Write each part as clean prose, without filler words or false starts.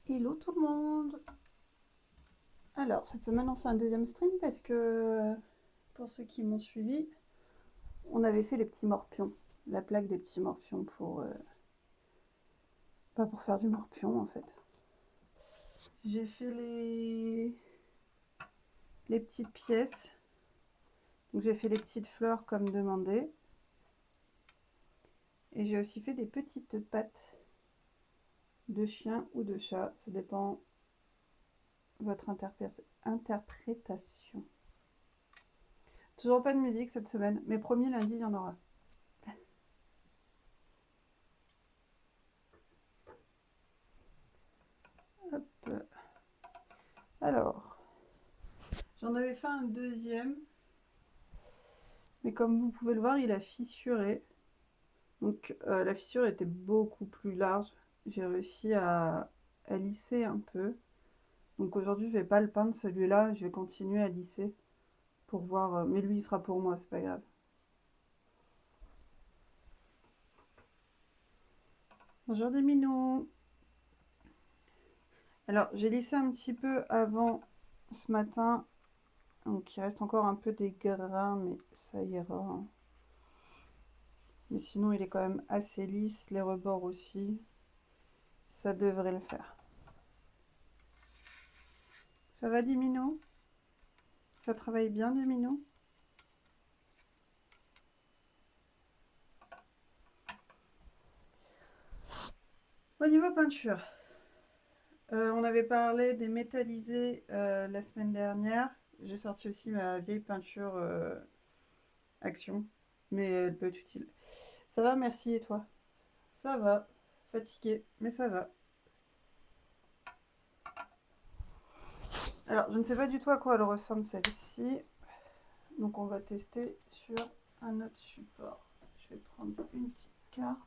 Hello tout le monde! Alors, cette semaine, on fait un deuxième stream parce que, pour ceux qui m'ont suivi, on avait fait les petits morpions, la plaque des petits morpions pour... pas pour faire du morpion, en fait. J'ai fait les petites pièces. Donc, j'ai fait les petites fleurs comme demandé. Et j'ai aussi fait des petites pattes de chien ou de chat. Ça dépend votre interprétation. Toujours pas de musique cette semaine, mais promis, lundi, il y en aura. Hop. Alors, j'en avais fait un deuxième, mais comme vous pouvez le voir, il a fissuré. Donc la fissure était beaucoup plus large. J'ai réussi à lisser un peu. Donc aujourd'hui, je vais pas le peindre celui-là, je vais continuer à lisser pour voir. Mais lui, il sera pour moi, c'est pas grave. Bonjour des minous. Alors, j'ai lissé un petit peu avant ce matin. Donc il reste encore un peu des grains, mais ça ira. Mais sinon, il est quand même assez lisse, les rebords aussi. Ça devrait le faire. Ça va, Dimino? Ça travaille bien, Dimino? Au niveau peinture, on avait parlé des métallisés la semaine dernière. J'ai sorti aussi ma vieille peinture Action, mais elle peut être utile. Ça va, merci, et toi? Ça va, fatiguée, mais ça va. Alors, je ne sais pas du tout à quoi elle ressemble celle-ci. Donc, on va tester sur un autre support. Je vais prendre une petite carte.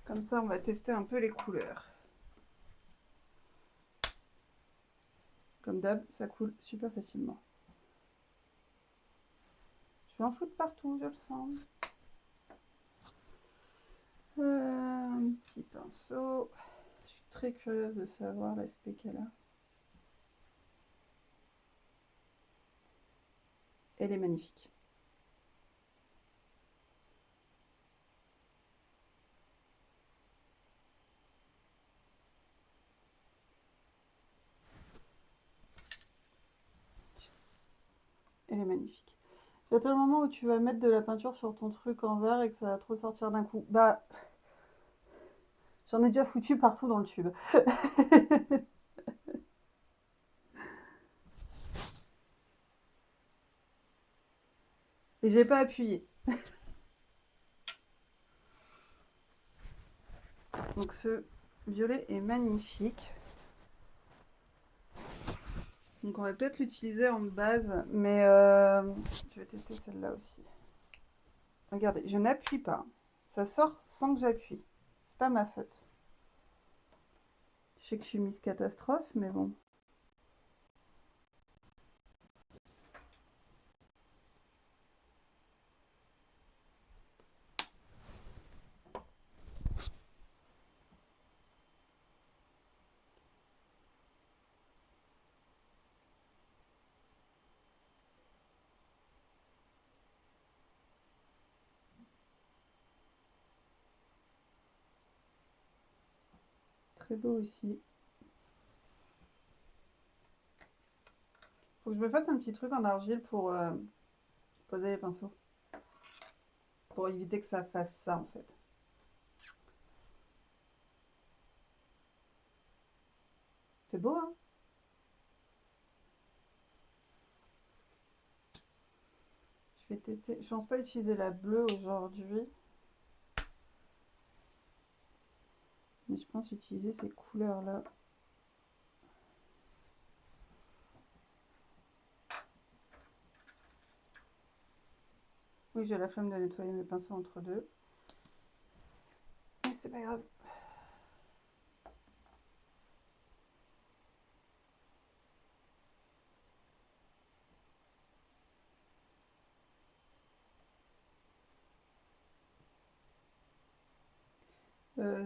Comme ça, on va tester un peu les couleurs. Comme d'hab, ça coule super facilement. Je vais en foutre partout, je le sens. Un petit pinceau. Je suis très curieuse de savoir l'aspect qu'elle a. Elle est magnifique. Elle est magnifique. Il y a un moment où tu vas mettre de la peinture sur ton truc en verre et que ça va trop sortir d'un coup. Bah, j'en ai déjà foutu partout dans le tube. Et j'ai pas appuyé. Donc ce violet est magnifique. Donc on va peut-être l'utiliser en base, mais je vais tester celle-là aussi. Regardez, je n'appuie pas. Ça sort sans que j'appuie. C'est pas ma faute. Je sais que je suis Miss Catastrophe, mais bon. Très beau aussi. Faut que je me fasse un petit truc en argile pour poser les pinceaux. Pour éviter que ça fasse ça en fait. C'est beau, hein? Je vais tester. Je pense pas utiliser la bleue aujourd'hui. Mais je pense utiliser ces couleurs-là. Oui, j'ai la flemme de nettoyer mes pinceaux entre deux. Mais c'est pas grave.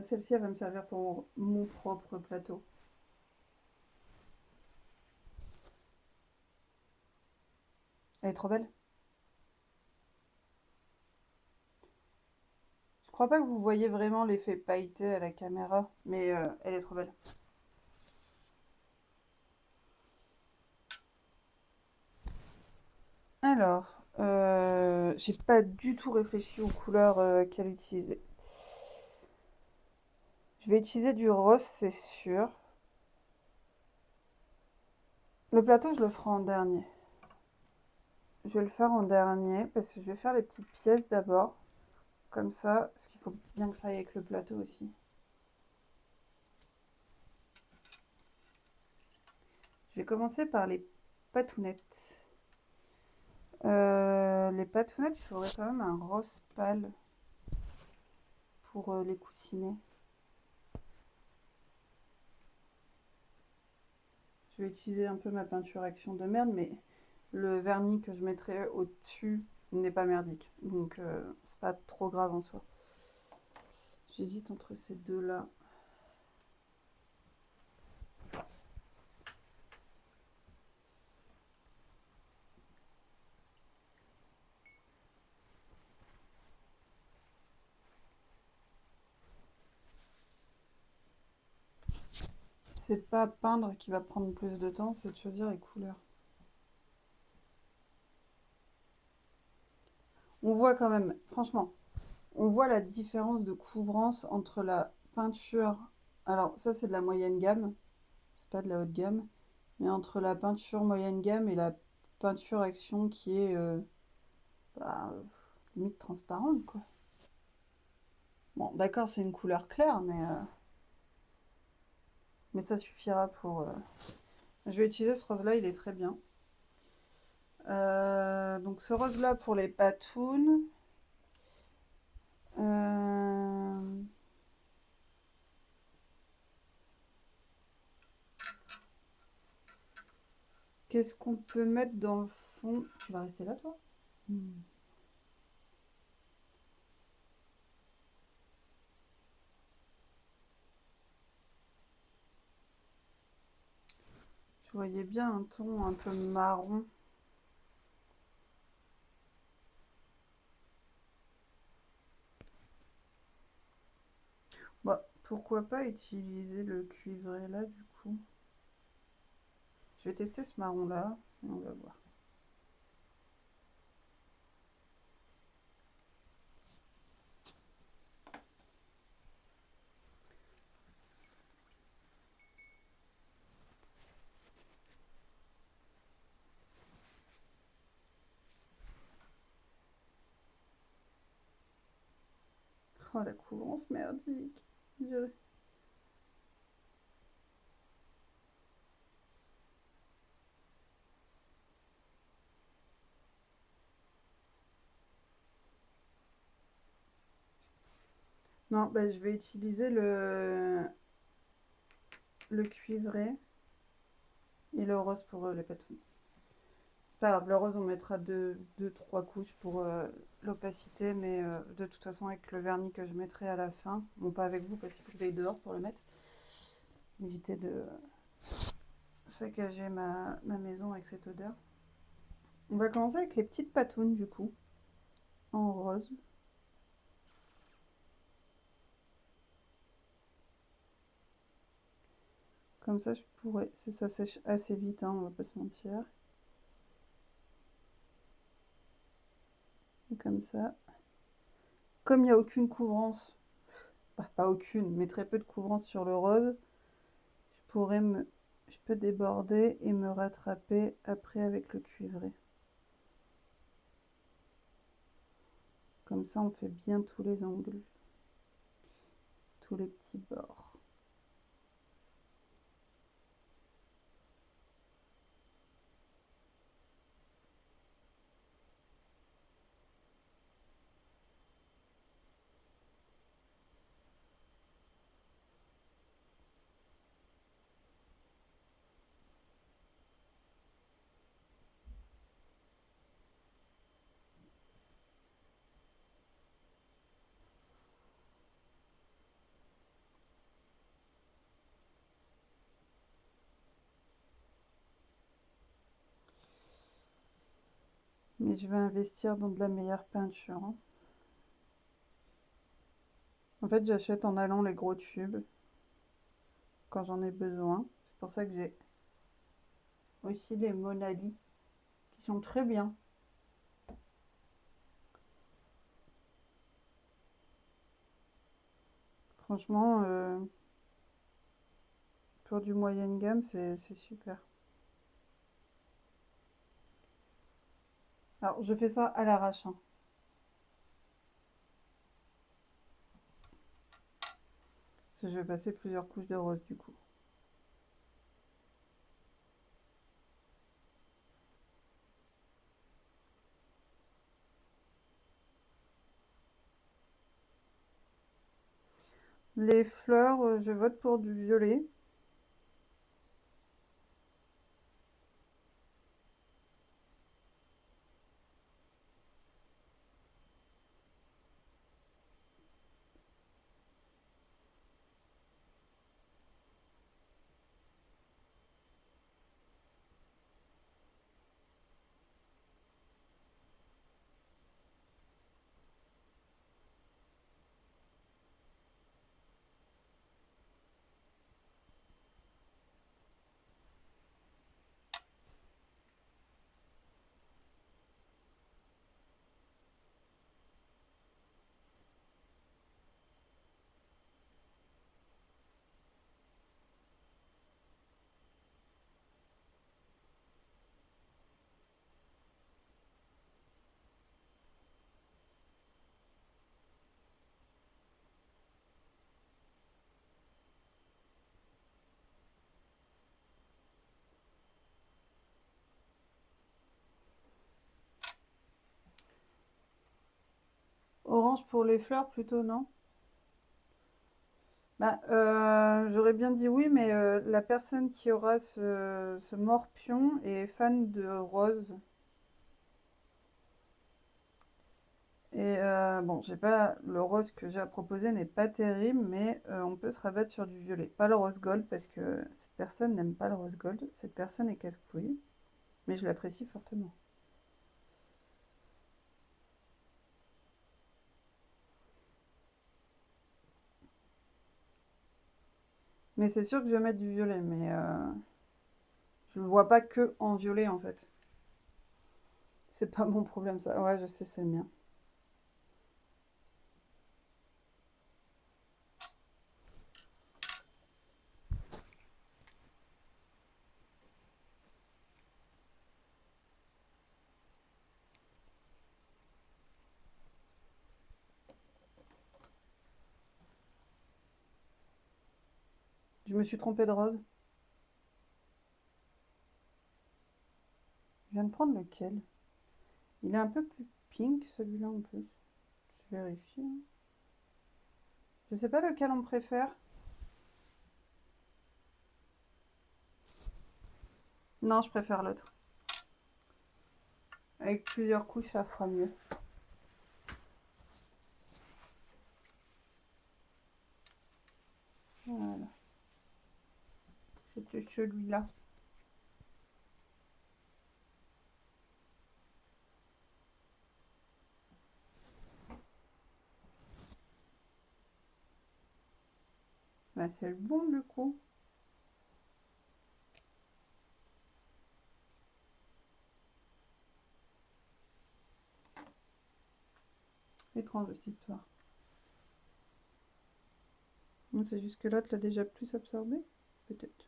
Celle-ci, elle va me servir pour mon propre plateau. Elle est trop belle. Je crois pas que vous voyez vraiment l'effet pailleté à la caméra, mais elle est trop belle. Alors, j'ai pas du tout réfléchi aux couleurs qu'elle utilisait. Je vais utiliser du rose, c'est sûr. Le plateau, je le ferai en dernier. Je vais le faire en dernier parce que je vais faire les petites pièces d'abord. Comme ça, parce qu'il faut bien que ça aille avec le plateau aussi. Je vais commencer par les patounettes. Les patounettes, il faudrait quand même un rose pâle pour les coussiner. Je vais utiliser un peu ma peinture action de merde, mais le vernis que je mettrai au-dessus n'est pas merdique. Donc c'est pas trop grave en soi. J'hésite entre ces deux-là. C'est pas peindre qui va prendre plus de temps, c'est de choisir les couleurs. On voit quand même, franchement, on voit la différence de couvrance entre la peinture. Alors ça c'est de la moyenne gamme, c'est pas de la haute gamme, mais entre la peinture moyenne gamme et la peinture action qui est bah, limite transparente quoi. Bon d'accord c'est une couleur claire mais ça suffira pour... Je vais utiliser ce rose là, il est très bien. Donc ce rose là pour les patounes. Qu'est-ce qu'on peut mettre dans le fond? Tu vas rester là, toi? Je voyais bien un ton un peu marron. Bah, pourquoi pas utiliser le cuivré là, du coup? Je vais tester ce marron là, et on va voir. Oh, la couvrance merdique. Non, bah, je vais utiliser le cuivré et le rose pour les patounes. C'est pas grave, le rose on mettra deux, trois couches pour l'opacité, mais de toute façon avec le vernis que je mettrai à la fin, bon pas avec vous parce qu'il faut que j'aille dehors pour le mettre, éviter de saccager ma maison avec cette odeur. On va commencer avec les petites patounes du coup, en rose. Comme ça je pourrais, ça sèche assez vite, hein, on va pas se mentir. Et comme ça. Comme il n'y a aucune couvrance, bah, pas aucune, mais très peu de couvrance sur le rose, je peux déborder et me rattraper après avec le cuivré. Comme ça, on fait bien tous les angles, tous les petits bords. Mais je vais investir dans de la meilleure peinture, hein. En fait, j'achète en allant les gros tubes quand j'en ai besoin. C'est pour ça que j'ai aussi les Monali qui sont très bien. Franchement, pour du moyenne gamme, c'est super. Alors, je fais ça à l'arrache, hein. Parce que je vais passer plusieurs couches de rose du coup. Les fleurs, je vote pour du violet. Orange pour les fleurs plutôt, non? Bah, j'aurais bien dit oui, mais la personne qui aura ce morpion est fan de rose. Et bon, j'ai pas le rose que j'ai à proposer n'est pas terrible, mais on peut se rabattre sur du violet. Pas le rose gold parce que cette personne n'aime pas le rose gold. Cette personne est casse-couille, mais je l'apprécie fortement. Mais c'est sûr que je vais mettre du violet, mais je le vois pas que en violet en fait. C'est pas mon problème ça. Ouais, je sais, c'est le mien. Je me suis trompée de rose. Je viens de prendre lequel? Il est un peu plus pink celui-là en plus. Je vérifie, hein. Je sais pas lequel on préfère. Non, je préfère l'autre. Avec plusieurs couches, ça fera mieux. Voilà. C'était celui-là. Bah, c'est le bon du coup. Étrange cette histoire. C'est juste que l'autre l'a déjà plus absorbé. Peut-être.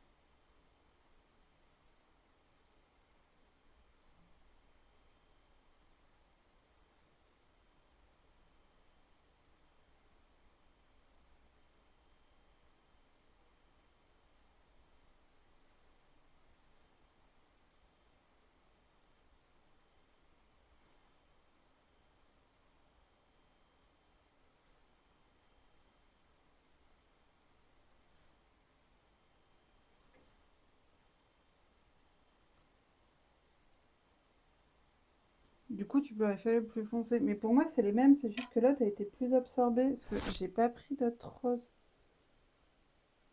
Du coup, tu peux acheter le plus foncé. Mais pour moi, c'est les mêmes. C'est juste que l'autre a été plus absorbé. Parce que j'ai pas pris d'autres roses.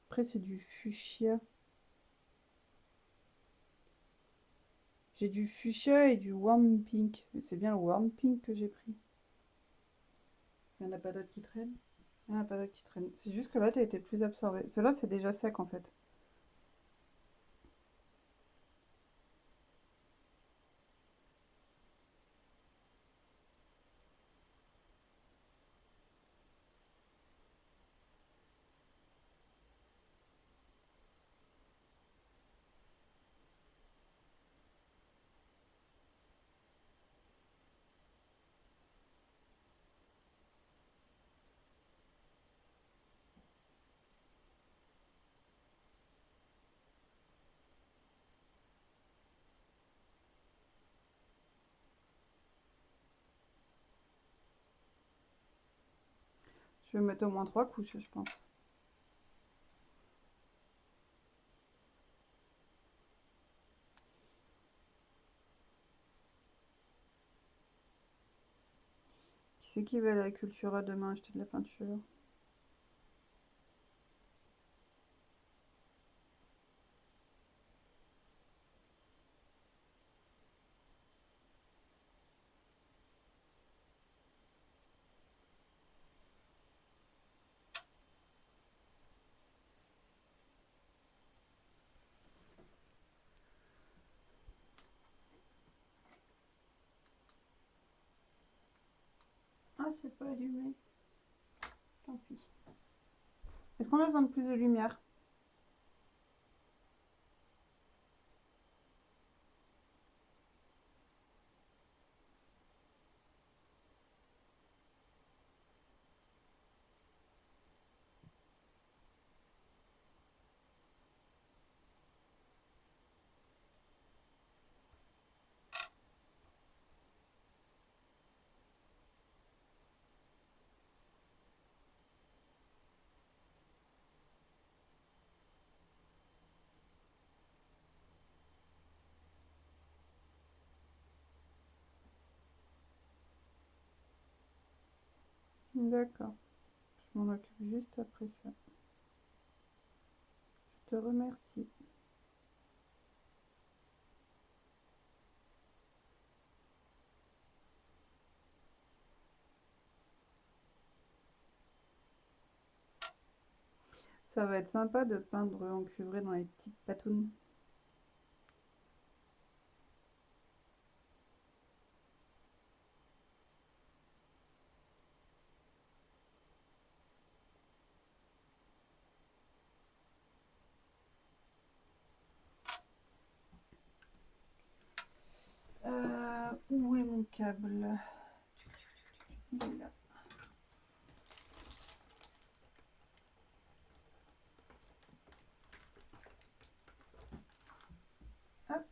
Après, c'est du fuchsia. J'ai du fuchsia et du warm pink. C'est bien le warm pink que j'ai pris. Il n'y en a pas d'autres qui traînent? Il n'y en a pas d'autres qui traînent. C'est juste que là, tu as été plus absorbé. Ceux-là, c'est déjà sec en fait. Je vais mettre au moins 3 couches, je pense. Qui c'est qui va à la Cultura demain acheter de la peinture? Ah, c'est pas allumé. Tant pis. Est-ce qu'on a besoin de plus de lumière? D'accord. Je m'en occupe juste après ça. Je te remercie. Ça va être sympa de peindre en cuivré dans les petites patounes. Où est mon câble? Il est là. Hop.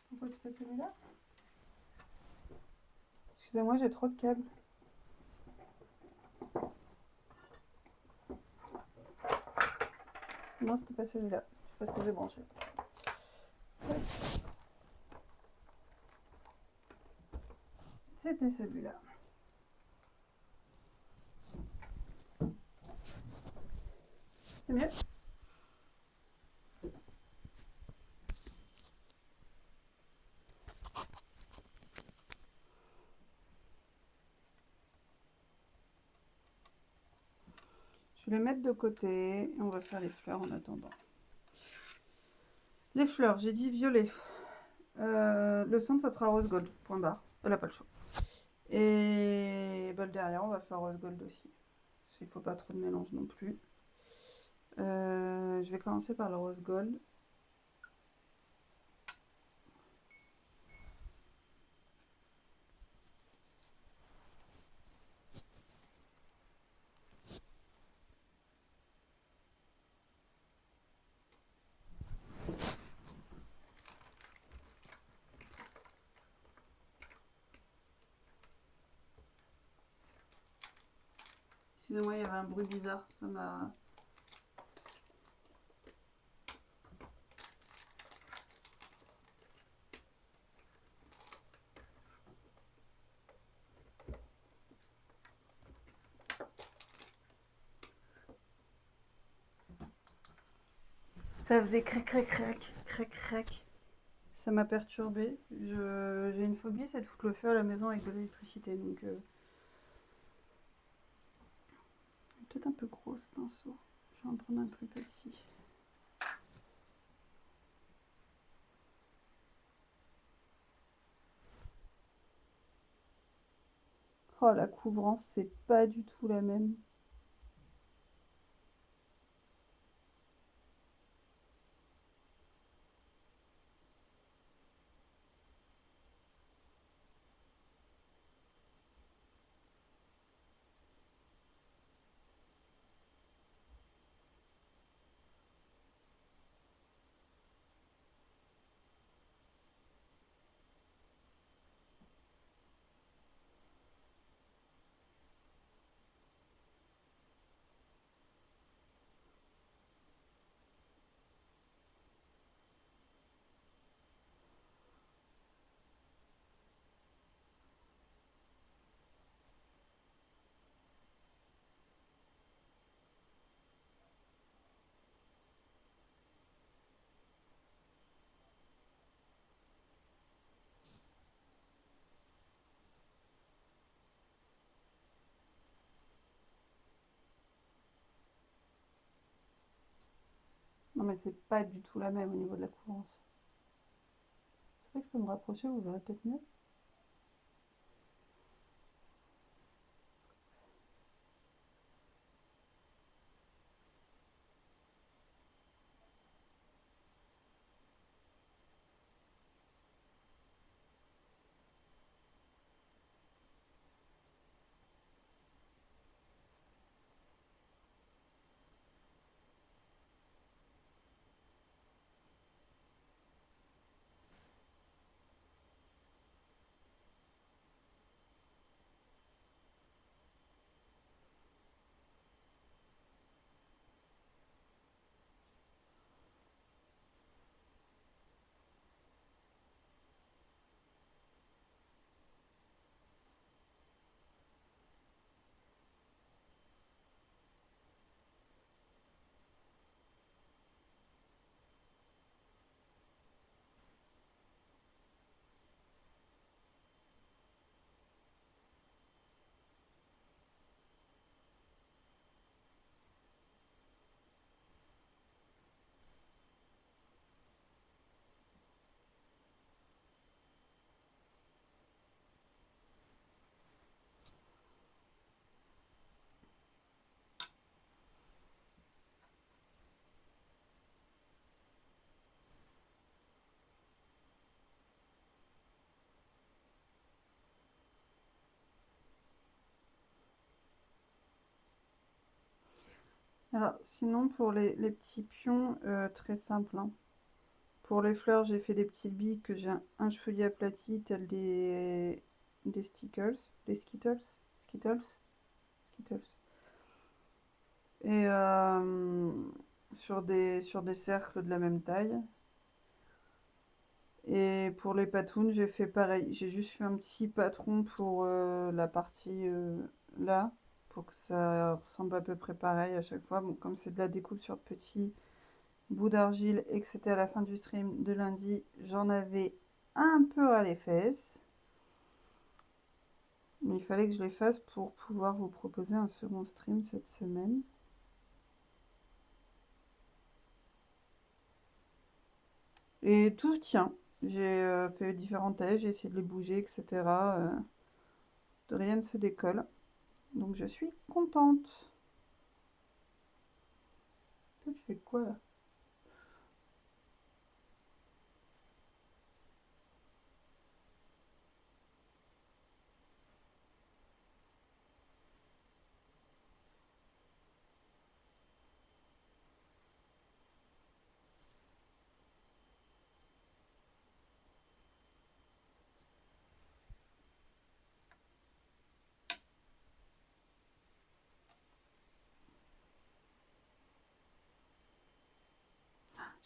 Pourquoi c'est pas celui-là? Excusez-moi, j'ai trop de câbles. Non, c'était pas celui-là. Je sais pas ce que j'ai branché. C'était celui-là. C'est mieux? Je vais les mettre de côté et on va faire les fleurs en attendant. Les fleurs, j'ai dit violet. Le centre, ça sera rose gold, point barre. Elle n'a pas le choix. Et bah, le derrière, on va faire rose gold aussi. Il ne faut pas trop de mélange non plus. Je vais commencer par le rose gold. Excusez-moi, il y avait un bruit bizarre. Ça m'a... Ça faisait crac, crac, crac, crac, crac. Ça m'a perturbée. J'ai une phobie, c'est de foutre le feu à la maison avec de l'électricité. Donc, peut-être un peu gros ce pinceau. Je vais en prendre un plus petit. Oh, la couvrance, c'est pas du tout la même. Non, mais c'est pas du tout la même au niveau de la couvrance. C'est vrai que je peux me rapprocher, vous verrez peut-être mieux. Alors, sinon, pour les petits pions, très simple, hein. Pour les fleurs, j'ai fait des petites billes que j'ai un chevalier aplati, tel des stickers, des Skittles, Skittles, Skittles. Et sur des cercles de la même taille. Et pour les patounes, j'ai fait pareil. J'ai juste fait un petit patron pour la partie là, pour que ça ressemble à peu près pareil à chaque fois. Bon, comme c'est de la découpe sur petits bouts d'argile et que c'était à la fin du stream de lundi, j'en avais un peu à les fesses. Mais il fallait que je les fasse pour pouvoir vous proposer un second stream cette semaine. Et tout tient. J'ai fait différents tests, j'ai essayé de les bouger, etc. De rien ne se décolle. Donc je suis contente. Toi, tu fais quoi là?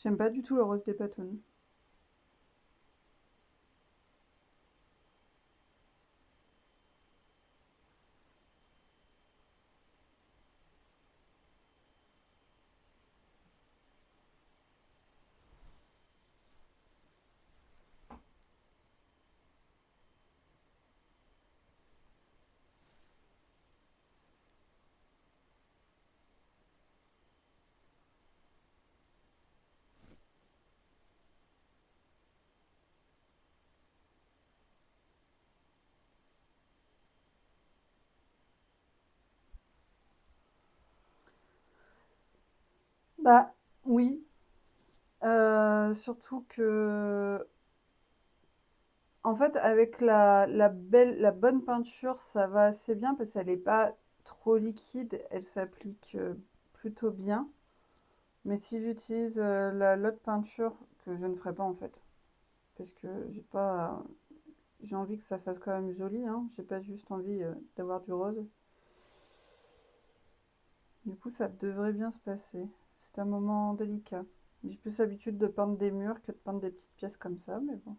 J'aime pas du tout le rose des patounes. Bah oui, surtout que en fait avec la bonne peinture ça va assez bien parce qu'elle est pas trop liquide, elle s'applique plutôt bien. Mais si j'utilise l'autre peinture que je ne ferai pas en fait, parce que j'ai envie que ça fasse quand même joli, hein. J'ai pas juste envie d'avoir du rose. Du coup, ça devrait bien se passer. C'est un moment délicat. J'ai plus l'habitude de peindre des murs que de peindre des petites pièces comme ça, mais bon.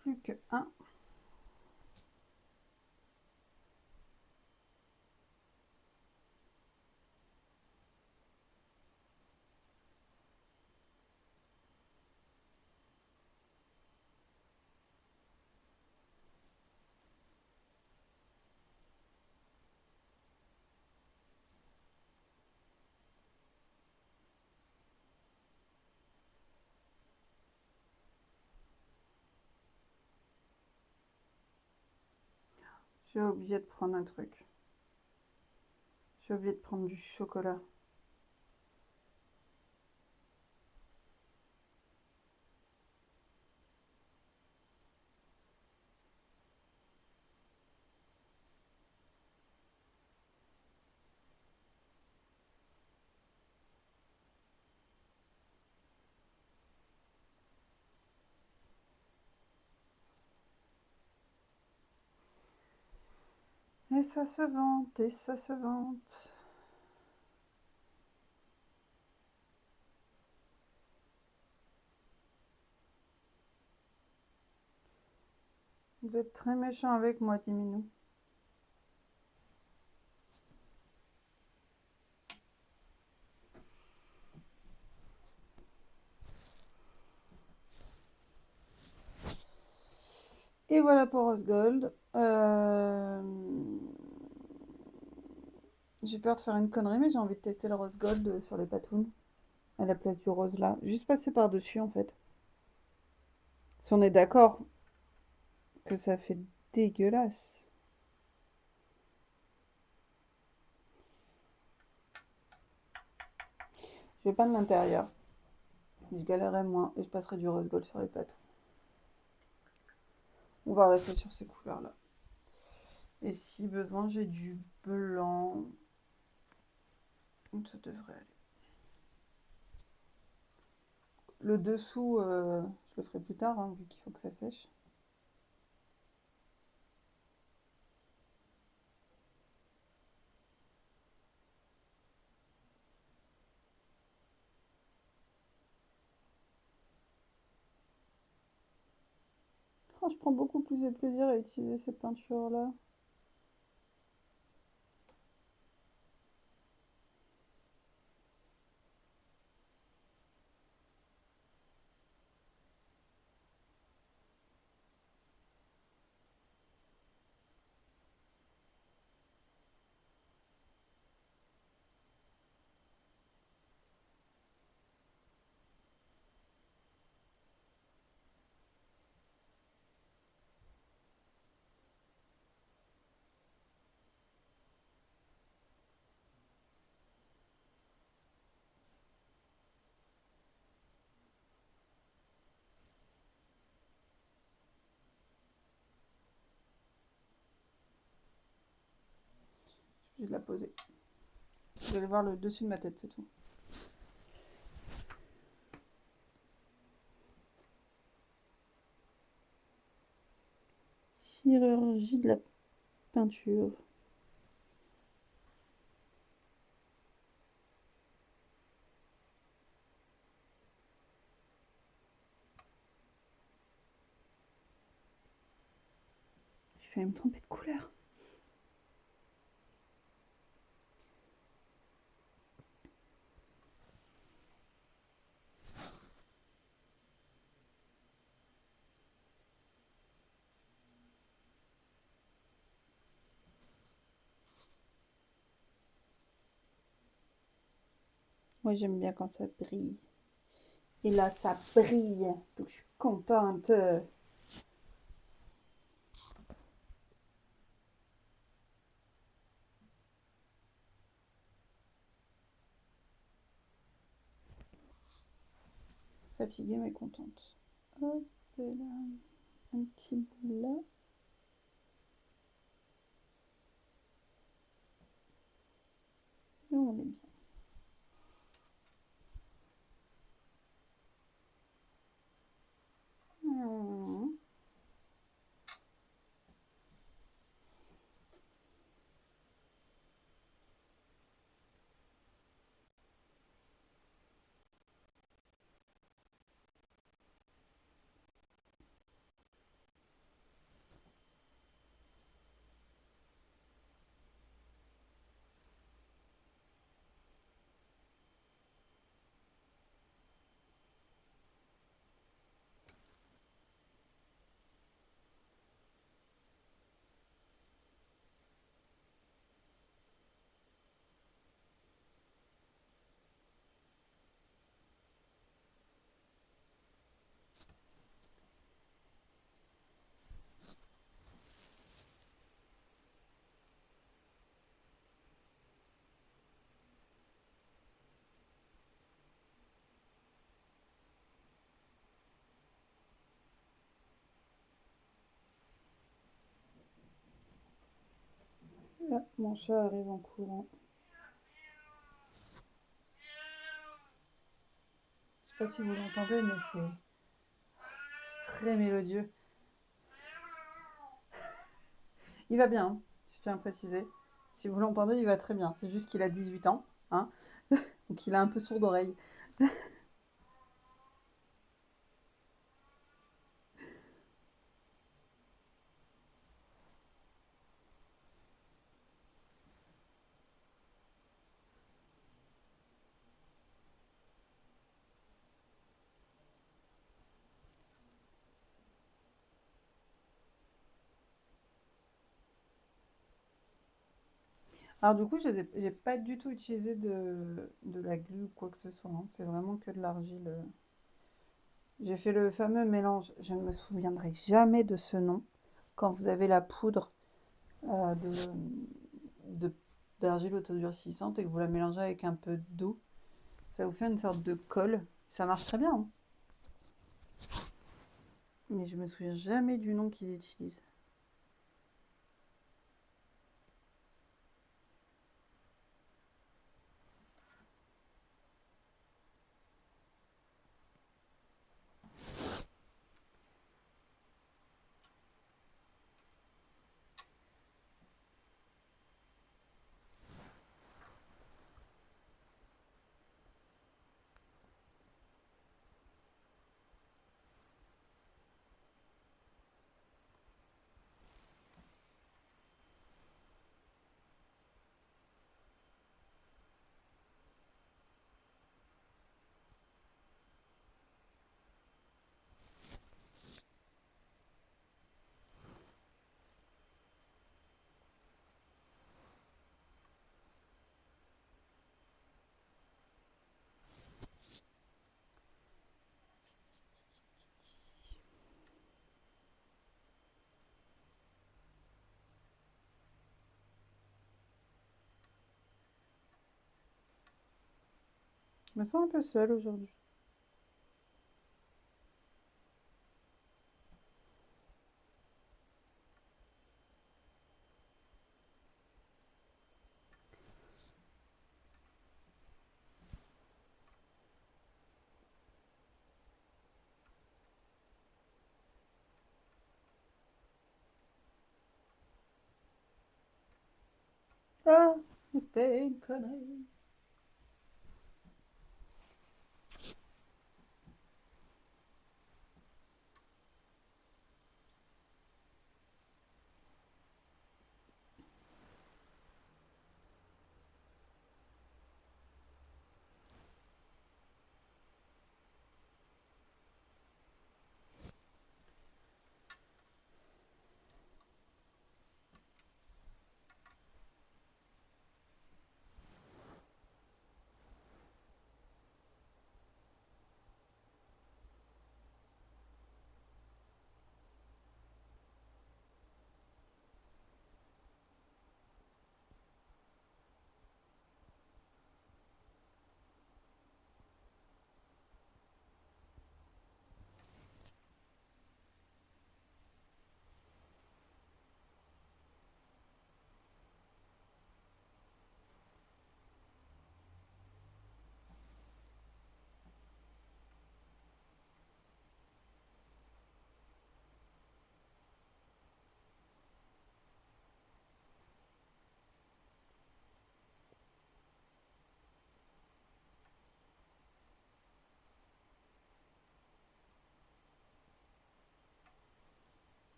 Plus que un. J'ai oublié de prendre un truc. J'ai oublié de prendre du chocolat. Et ça se vante, et ça se vante. Vous êtes très méchant avec moi, Diminou. Et voilà pour Rose Gold. J'ai peur de faire une connerie, mais j'ai envie de tester le Rose Gold sur les patounes. À la place du rose là. Juste passer par-dessus en fait. Si on est d'accord que ça fait dégueulasse. Je vais peindre l'intérieur. Je galérerai moins et je passerai du rose gold sur les patounes. On va rester sur ces couleurs là. Et si besoin, j'ai du blanc. Ça devrait aller. Le dessous, je le ferai plus tard, hein, vu qu'il faut que ça sèche. Oh, je prends beaucoup plus de plaisir à utiliser ces peintures-là. Je vais la poser. Vous allez voir le dessus de ma tête, c'est tout. Chirurgie de la peinture. Je vais me tromper de couleur. Moi, j'aime bien quand ça brille. Et là, ça brille. Donc, je suis contente. Fatiguée, mais contente. Hop là. Un petit bout là. Et on est bien. Là, mon chat arrive en courant. Je sais pas si vous l'entendez, mais c'est très mélodieux. Il va bien, hein, je tiens à préciser. Si vous l'entendez, il va très bien. C'est juste qu'il a 18 ans, hein, donc il a un peu sourd d'oreille. Alors du coup, j'ai pas du tout utilisé de la glu ou quoi que ce soit, hein. C'est vraiment que de l'argile. J'ai fait le fameux mélange, je ne me souviendrai jamais de ce nom, quand vous avez la poudre euh, de- d'argile autodurcissante et que vous la mélangez avec un peu d'eau. Ça vous fait une sorte de colle. Ça marche très bien, hein. Mais je me souviens jamais du nom qu'ils utilisent. Je me sens un peu seule aujourd'hui. Ah, j'ai fait une connerie.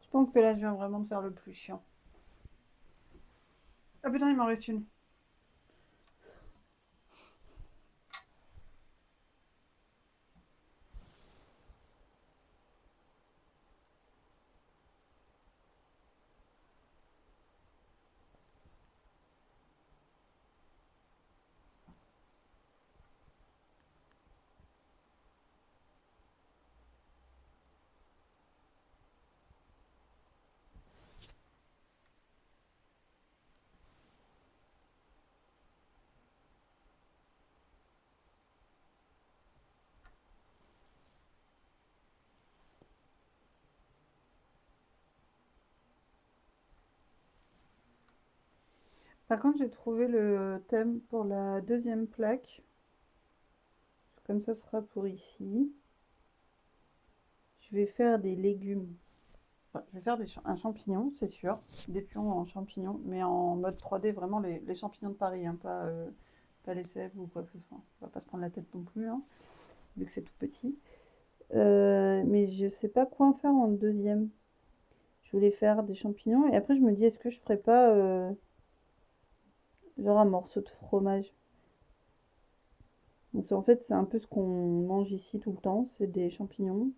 Je pense que là, je viens vraiment de faire le plus chiant. Ah putain, il m'en reste une. Par contre, j'ai trouvé le thème pour la deuxième plaque. Comme ça sera pour ici. Je vais faire des légumes. Enfin, je vais faire un champignon, c'est sûr. Des pions en champignons, mais en mode 3D, vraiment les champignons de Paris, hein, pas les sèves ou quoi que ce soit. On va pas se prendre la tête non plus, hein, vu que c'est tout petit. Mais je sais pas quoi en faire en deuxième. Je voulais faire des champignons et après je me dis est-ce que je ferais pas genre un morceau de fromage. Donc, en fait c'est un peu ce qu'on mange ici tout le temps, c'est des champignons,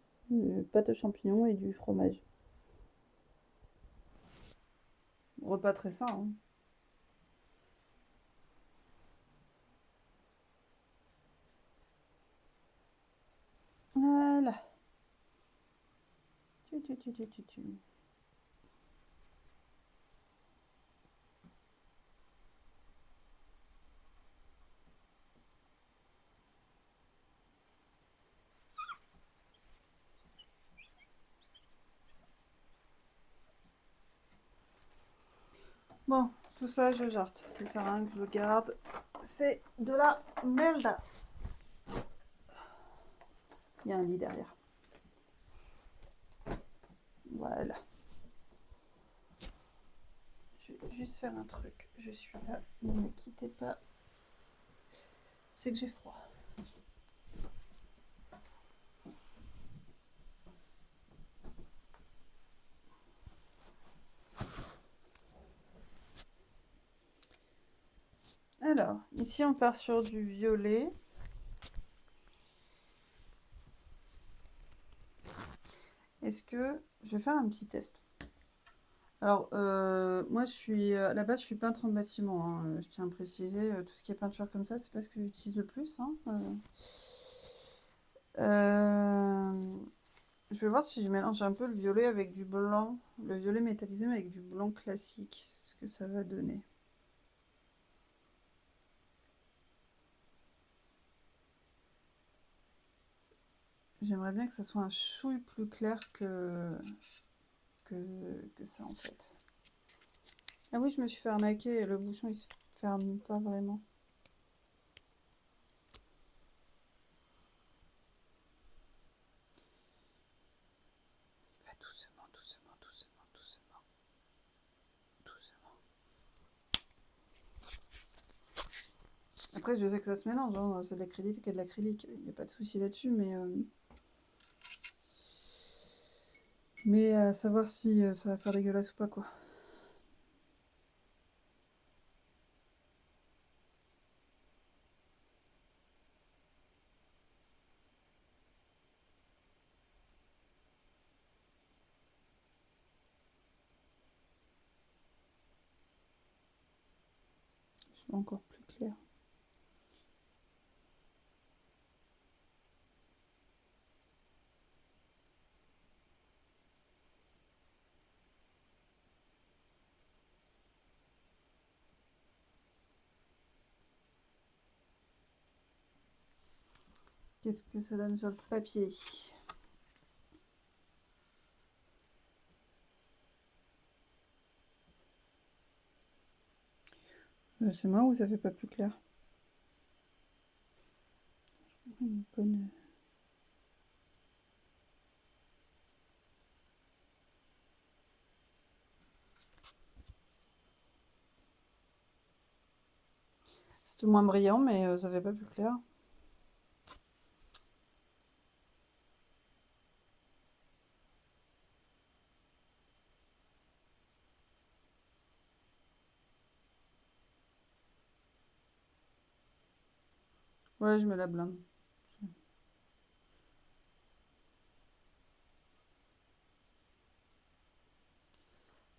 pâte aux champignons et du fromage. Repas très sain, hein. Voilà. Tu. Bon, tout ça je jarte, ça sert à rien que je le garde. C'est de la merdasse. Il y a un lit derrière. Voilà. Je vais juste faire un truc. Je suis là. Ne me quittez pas. C'est que j'ai froid. Alors, ici on part sur du violet. Est-ce que je vais faire un petit test? Alors, moi, à la base, je suis peintre en bâtiment, hein, je tiens à préciser, tout ce qui est peinture comme ça, c'est pas ce que j'utilise le plus, hein, je vais voir si je mélange un peu le violet avec du blanc, le violet métallisé, mais avec du blanc classique, ce que ça va donner. J'aimerais bien que ça soit un chouille plus clair que que ça en fait. Ah oui, je me suis fait arnaquer et le bouchon il se ferme pas vraiment. Il va doucement, doucement, doucement, doucement, doucement. Après, je sais que ça se mélange, hein. C'est de l'acrylique et de l'acrylique. Il n'y a pas de souci là-dessus, mais à savoir si ça va faire dégueulasse ou pas, quoi. Je fais encore plus clair. Qu'est-ce que ça donne sur le papier? C'est moi ou ça fait pas plus clair? Une bonne... C'était moins brillant, mais ça fait pas plus clair. Ouais, je me la blinde.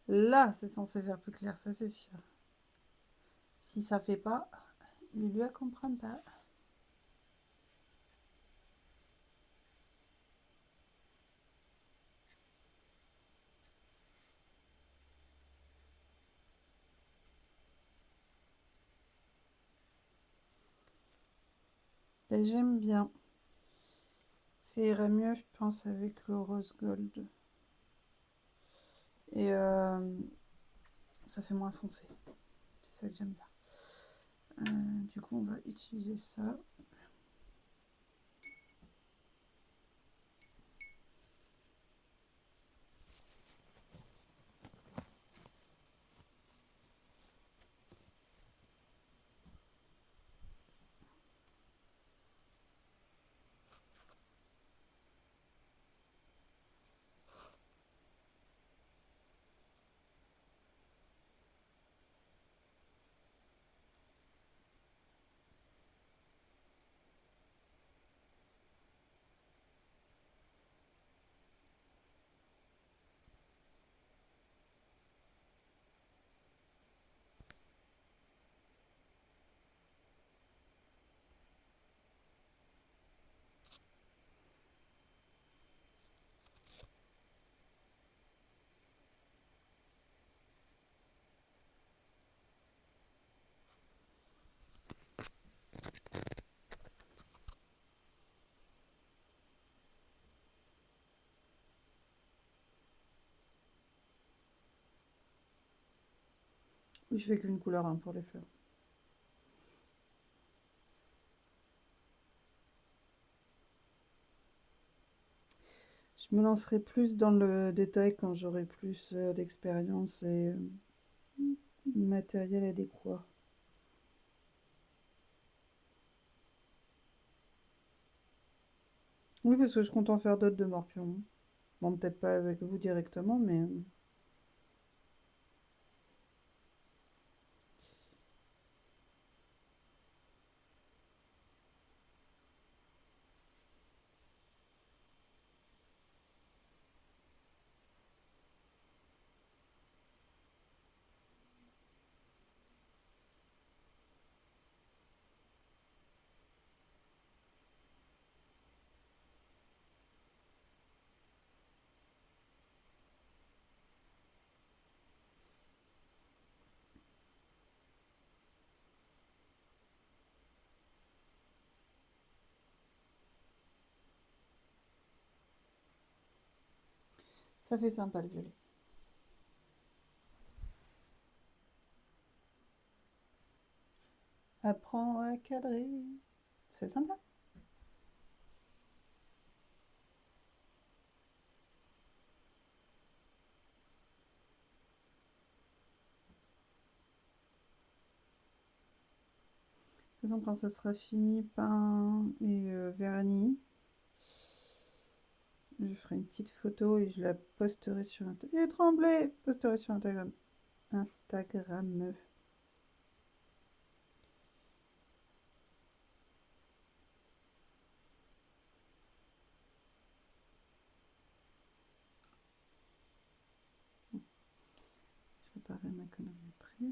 Là, c'est censé faire plus clair, ça c'est sûr. Si ça fait pas, il lui comprend pas. Ben, j'aime bien. Ça irait mieux, je pense, avec le rose gold. Et ça fait moins foncé. C'est ça que j'aime bien. Du coup, on va utiliser ça. Je fais qu'une couleur hein, pour les fleurs. Je me lancerai plus dans le détail quand j'aurai plus d'expérience et matériel adéquat. Oui, parce que je compte en faire d'autres de morpions. Bon, peut-être pas avec vous directement, mais... Ça fait sympa le violet. Apprends à cadrer. C'est sympa. De toute façon, quand ce sera fini, peint et verni, je ferai une petite photo et je la posterai sur Instagram. Il est tremblé! Posterai sur Instagram. Instagram. Je préparerai ma connerie après.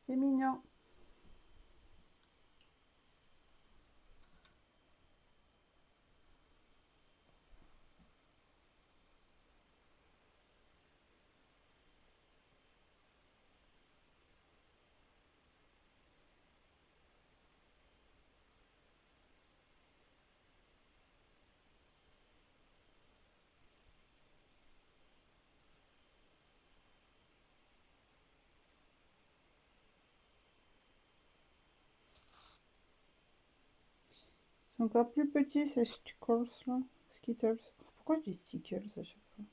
C'est mignon. C'est encore plus petit ces stickers là. Skittles. Pourquoi je dis stickers à chaque fois?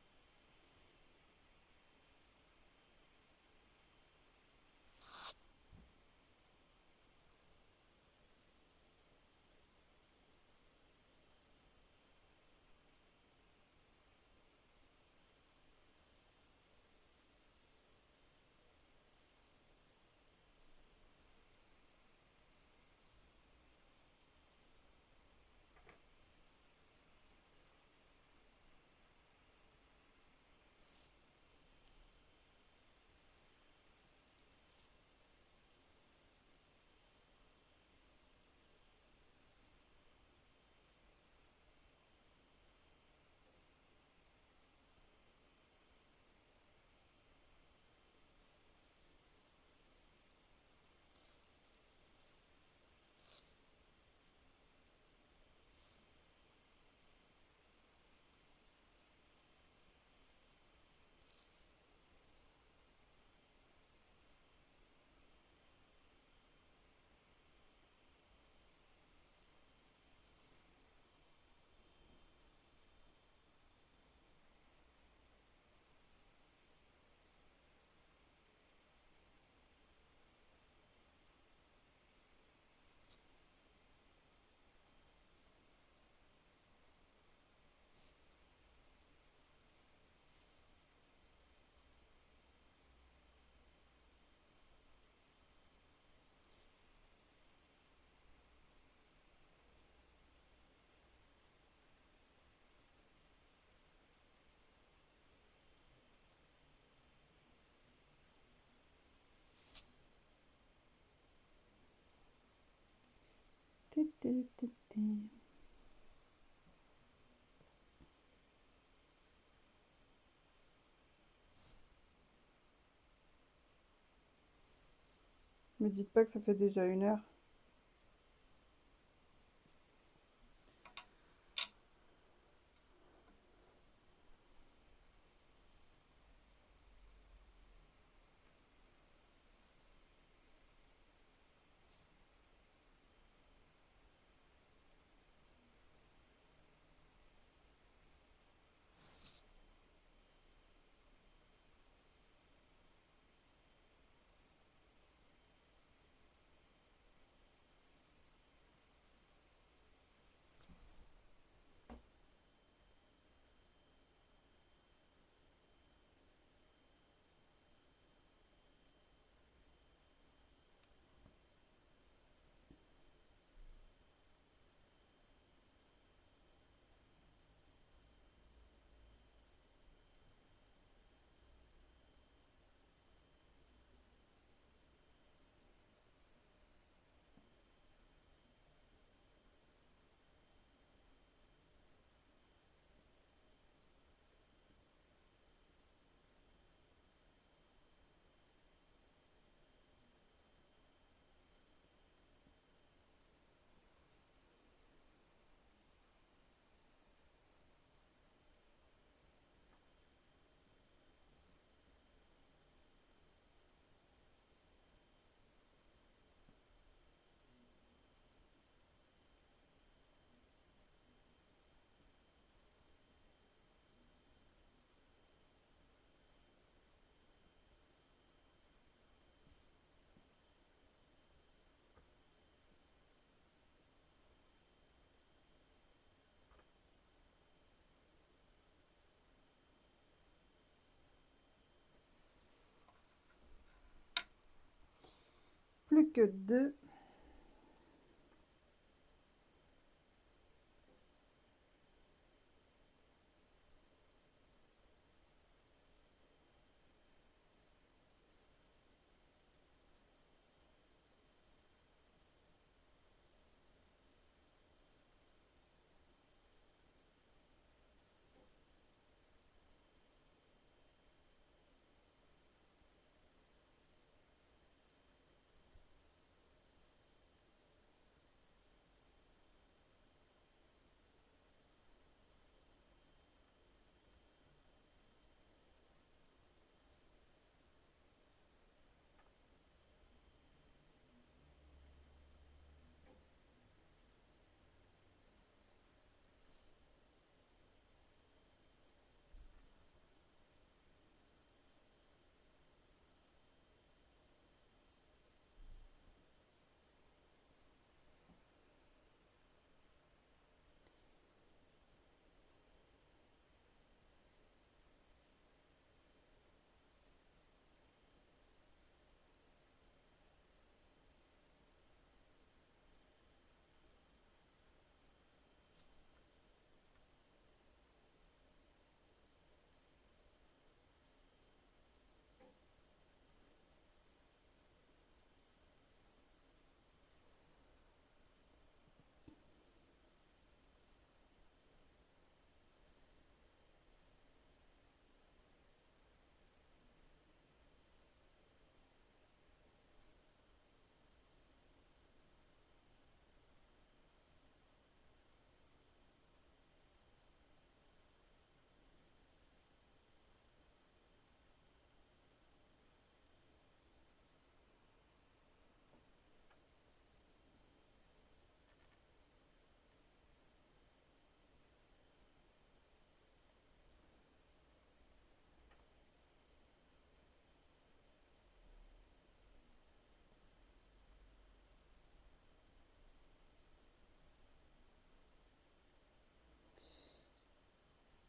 Me dites pas que ça fait déjà 1 heure. plus que 2.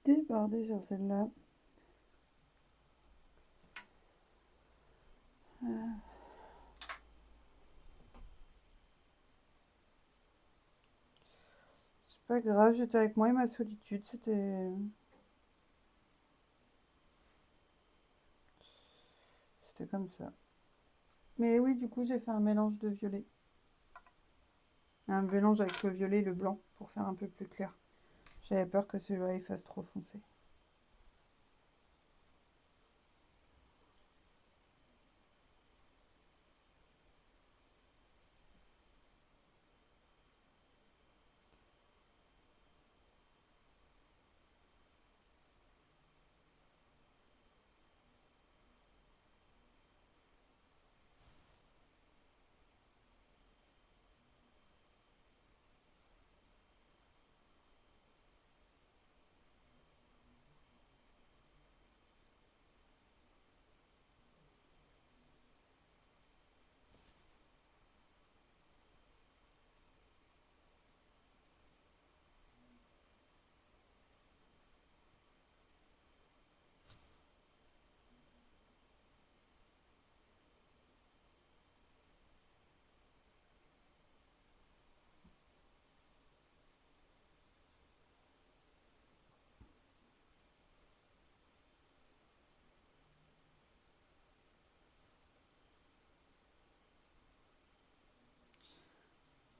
Débordé sur celle-là. C'est pas grave, j'étais avec moi et ma solitude, c'était comme ça. Mais oui, du coup, j'ai fait un mélange de violet. Un mélange avec le violet et le blanc pour faire un peu plus clair. J'avais peur que celui-là il fasse trop foncé.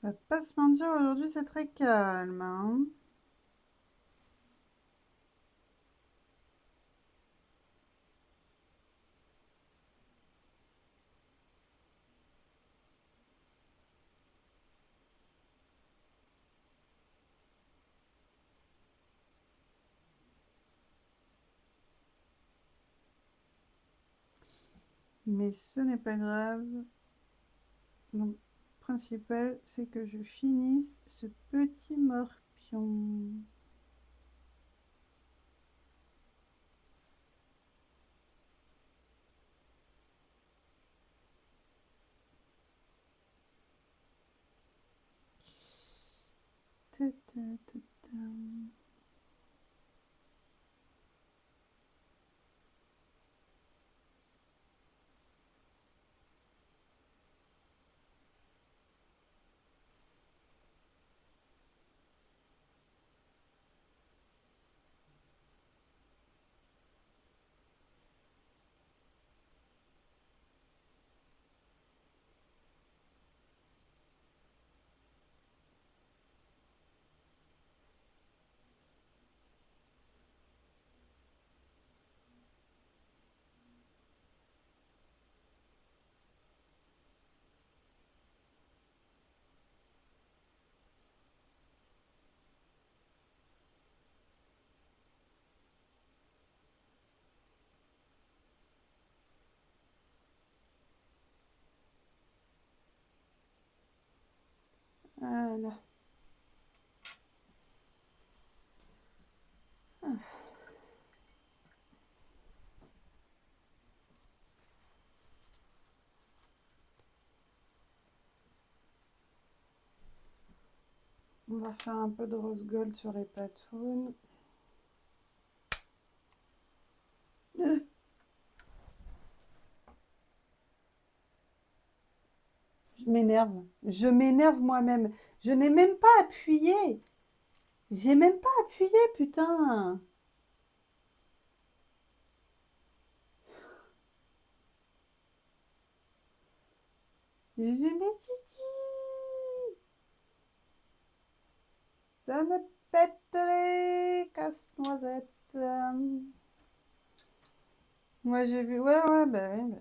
On va pas se mentir, aujourd'hui c'est très calme, hein. Mais ce n'est pas grave. Le principal, c'est que je finisse ce petit morpion. Ta, ta, ta, ta. On va faire un peu de rose gold sur les patounes. Je m'énerve. Je m'énerve moi-même. Je n'ai même pas appuyé. J'ai même pas appuyé, putain. J'ai mes titi. Ça me pète les casse-noisettes. Moi j'ai vu. Ouais, ouais, bah oui. Bah.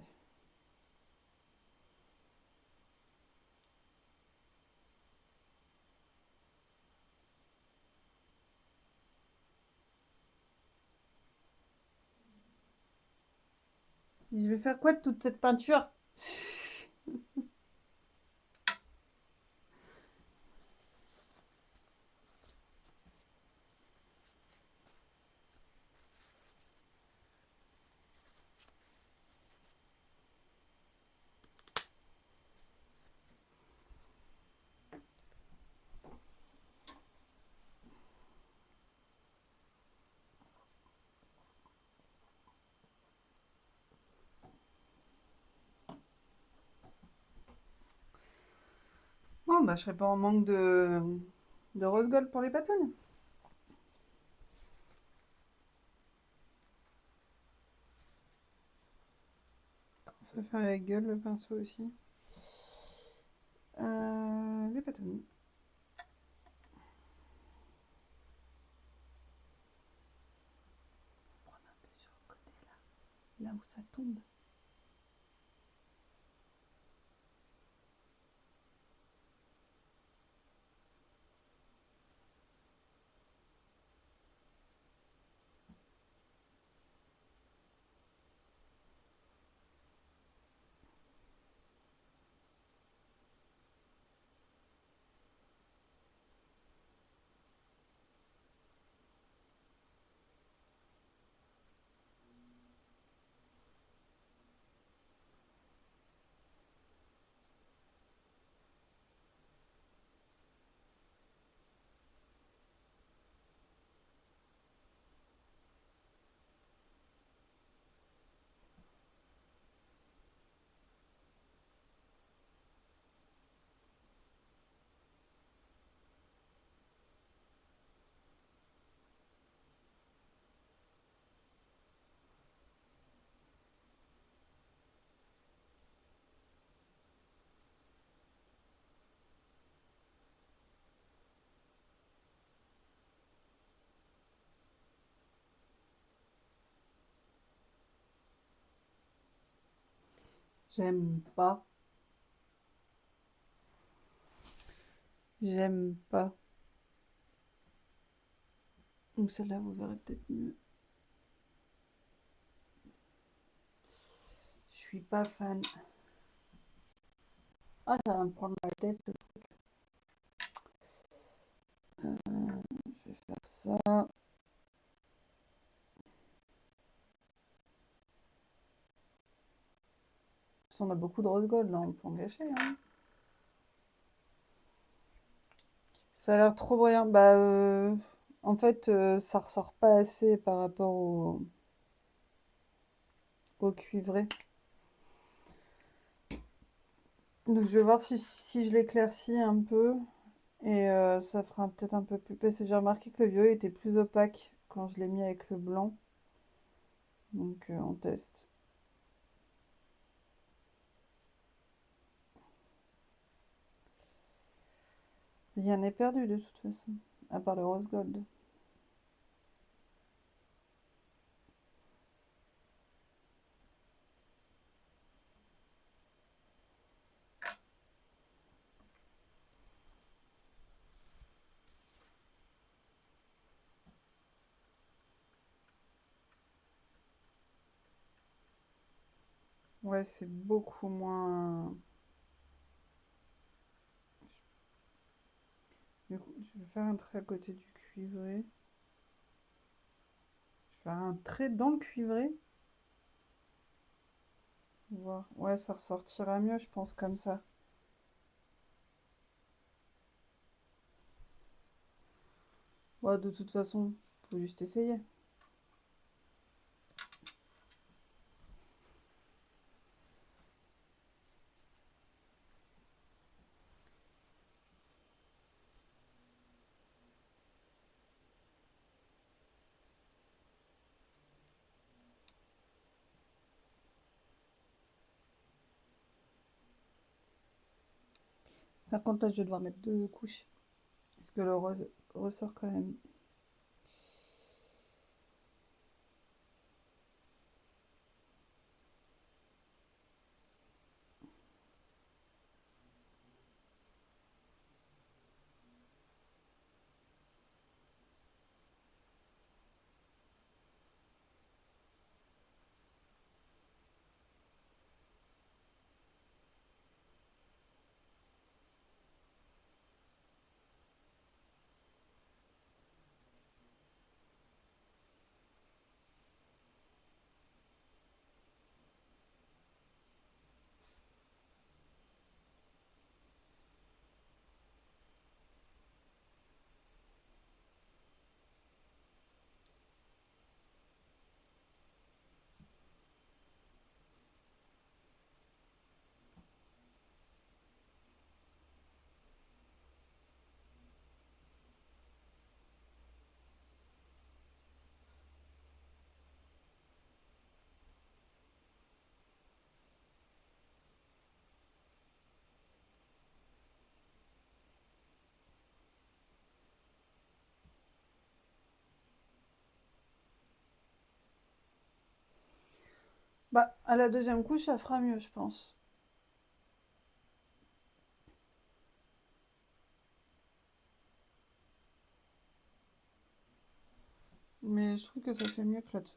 Je vais faire quoi de toute cette peinture? Bon, bah je serais pas en manque de rose gold pour les patounes. Ça va faire la gueule le pinceau aussi. Les patounes. Prendre un peu sur le côté là où ça tombe. J'aime pas. J'aime pas. Donc celle-là, vous verrez peut-être mieux. Je suis pas fan. Ah, ça va me prendre la tête. Je vais faire ça. On a beaucoup de rose gold là, on peut en gâcher. Hein. Ça a l'air trop brillant. Bah, en fait, ça ressort pas assez par rapport au cuivré. Donc je vais voir si je l'éclaircis un peu. Et ça fera peut-être un peu plus. Parce que j'ai remarqué que le violet était plus opaque quand je l'ai mis avec le blanc. Donc on teste. Rien n'est perdu de toute façon. À part le rose gold. Ouais, c'est beaucoup moins. Du coup, je vais faire un trait à côté du cuivré. Je vais faire un trait dans le cuivré. Voir. Ouais, ça ressortira mieux, je pense, comme ça. Ouais, de toute façon, faut juste essayer. Par contre, là, je vais devoir mettre 2 couches. Parce que le rose ressort quand même. Bah, à la deuxième couche, ça fera mieux, je pense. Mais je trouve que ça fait mieux que l'autre.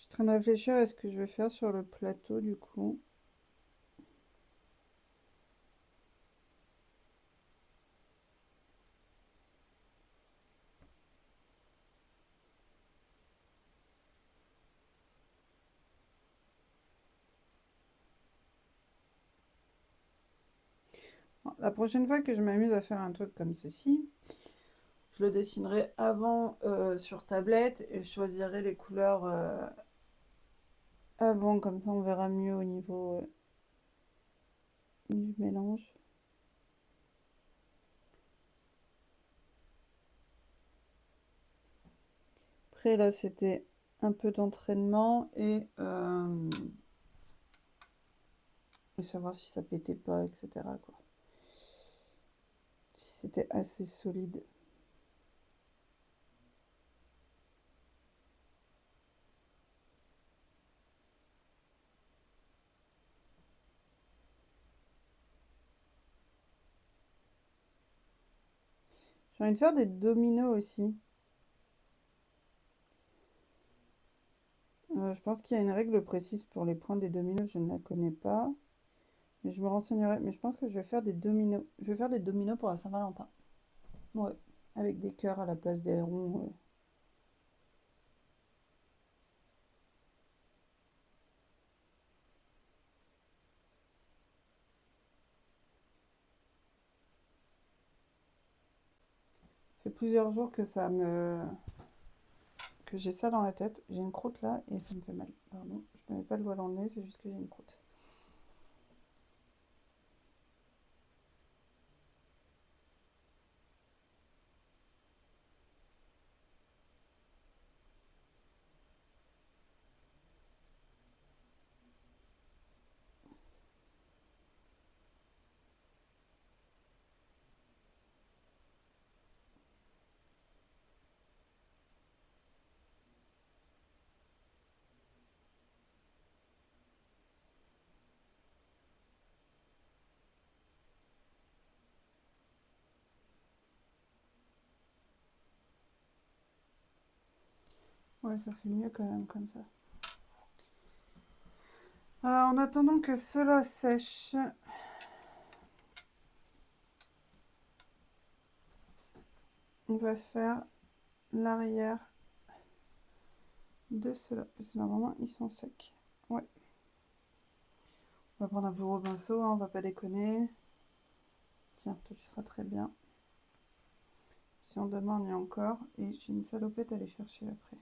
Je suis en train de réfléchir à ce que je vais faire sur le plateau, du coup. Bon, la prochaine fois que je m'amuse à faire un truc comme ceci, je le dessinerai avant sur tablette et je choisirai les couleurs avant, comme ça on verra mieux au niveau du mélange. Après là c'était un peu d'entraînement et savoir si ça pétait pas, etc. quoi. Si c'était assez solide. J'ai envie de faire des dominos aussi. Je pense qu'il y a une règle précise pour les points des dominos, je ne la connais pas. Mais je me renseignerai. Mais je pense que je vais faire des dominos. Je vais faire des dominos pour la Saint-Valentin. Ouais, avec des cœurs à la place des ronds. fait plusieurs jours que que j'ai ça dans la tête. J'ai une croûte là et ça me fait mal. Pardon, je ne mets pas le doigt dans le nez, c'est juste que j'ai une croûte. Ouais, ça fait mieux quand même comme ça. En attendant que cela sèche, on va faire l'arrière de cela. Parce que normalement, ils sont secs. Ouais. On va prendre un plus gros pinceau, hein, on va pas déconner. Tiens, toi tu seras très bien. Si on demande, il y a encore. Et j'ai une salopette à aller chercher après.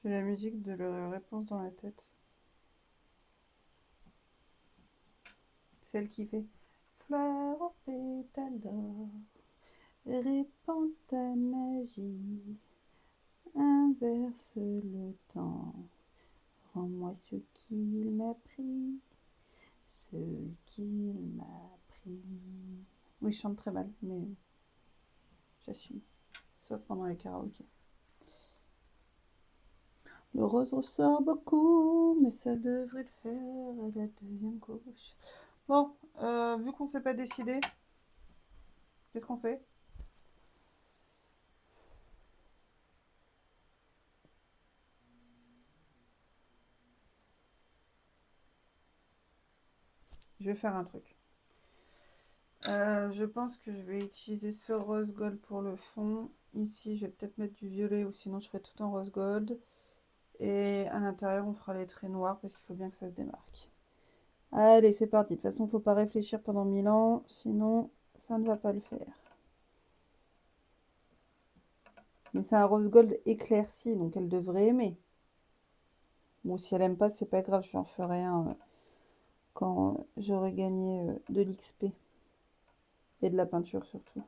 J'ai la musique de la réponse dans la tête. Celle qui fait fleur au pétale d'or, répand ta magie, inverse le temps, rends-moi ce qu'il m'a pris, ce qu'il m'a pris. Oui, je chante très mal, mais j'assume. Sauf pendant les karaokés. Le rose ressort beaucoup, mais ça devrait le faire à la deuxième couche. Bon, vu qu'on ne s'est pas décidé, qu'est-ce qu'on fait? Je vais faire un truc. Je pense que je vais utiliser ce rose gold pour le fond. Ici, je vais peut-être mettre du violet ou sinon je ferai tout en rose gold. Et à l'intérieur, on fera les traits noirs parce qu'il faut bien que ça se démarque. Allez, c'est parti. De toute façon, il ne faut pas réfléchir pendant 1000 ans, sinon ça ne va pas le faire. Mais c'est un rose gold éclairci, donc elle devrait aimer. Bon, si elle aime pas, c'est pas grave, je en ferai un quand j'aurai gagné de l'XP. Et de la peinture surtout.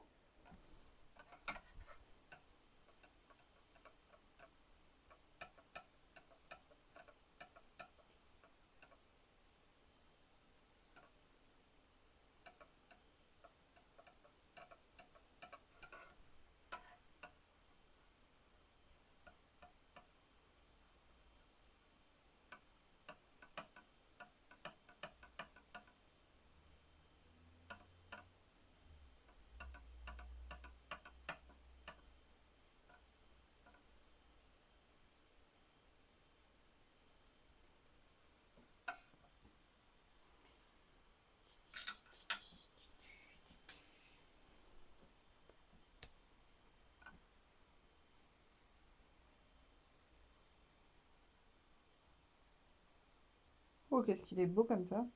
Oh, qu'est-ce qu'il est beau comme ça.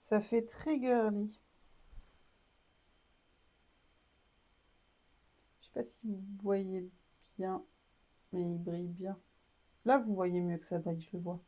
Ça fait très girly. Je sais pas si vous voyez bien, mais il brille bien. Là, vous voyez mieux que ça brille, je le vois.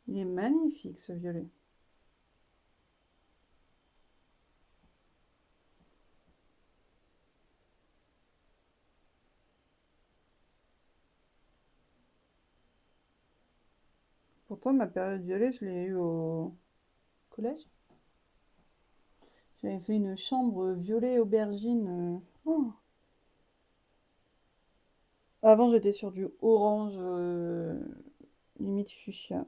Il est magnifique, ce violet. Pourtant, ma période violet, je l'ai eue au collège. J'avais fait une chambre violet aubergine. Oh. Avant, j'étais sur du orange, limite fuchsia.